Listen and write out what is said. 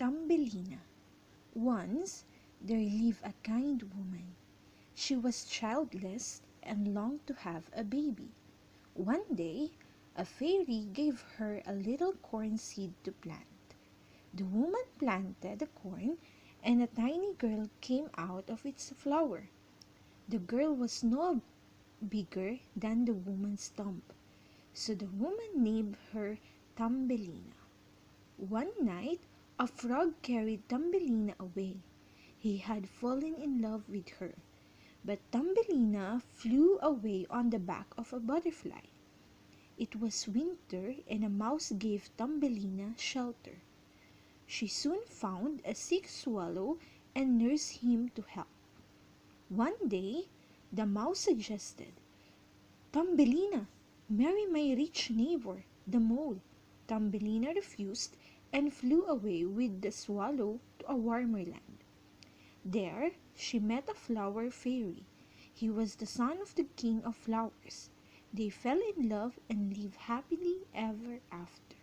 Thumbelina. Once there lived a kind woman. She was childless and longed to have a baby. One day, a fairy gave her a little corn seed to plant. The woman planted the corn, and a tiny girl came out of its flower. The girl was no bigger than the woman's thumb, so the woman named her Thumbelina. One night, a frog carried Thumbelina away. He had fallen in love with her, but Thumbelina flew away on the back of a butterfly. It was winter, and a mouse gave Thumbelina shelter. She soon found a sick swallow and nursed him to health. One day, the mouse suggested, "Thumbelina, marry my rich neighbor, the mole." Thumbelina refused and flew away with the swallow to a warmer land. There she met a flower fairy. He was the son of the king of flowers. They fell in love and lived happily ever after.